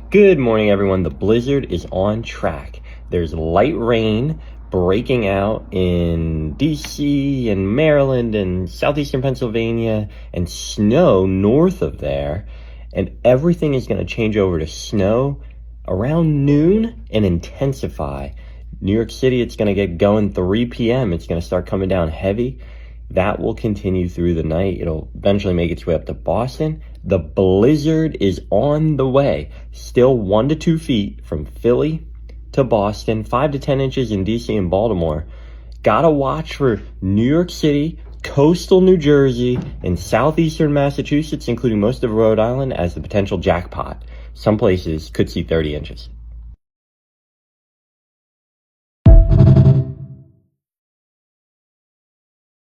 Good morning, everyone. The blizzard is on track. There's light rain breaking out in DC and Maryland and southeastern Pennsylvania, and snow north of there. And everything is going to change over to snow around noon and intensify. New York City, it's going to get going 3 p.m. It's going to start coming down heavy. That will continue through the night. It'll eventually make its way up to Boston. The blizzard is on the way. Still 1 to 2 feet from Philly to Boston, 5 to 10 inches in DC and Baltimore. Gotta watch for New York City, coastal New Jersey, and southeastern Massachusetts, including most of Rhode Island, as the potential jackpot. Some places could see 30 inches.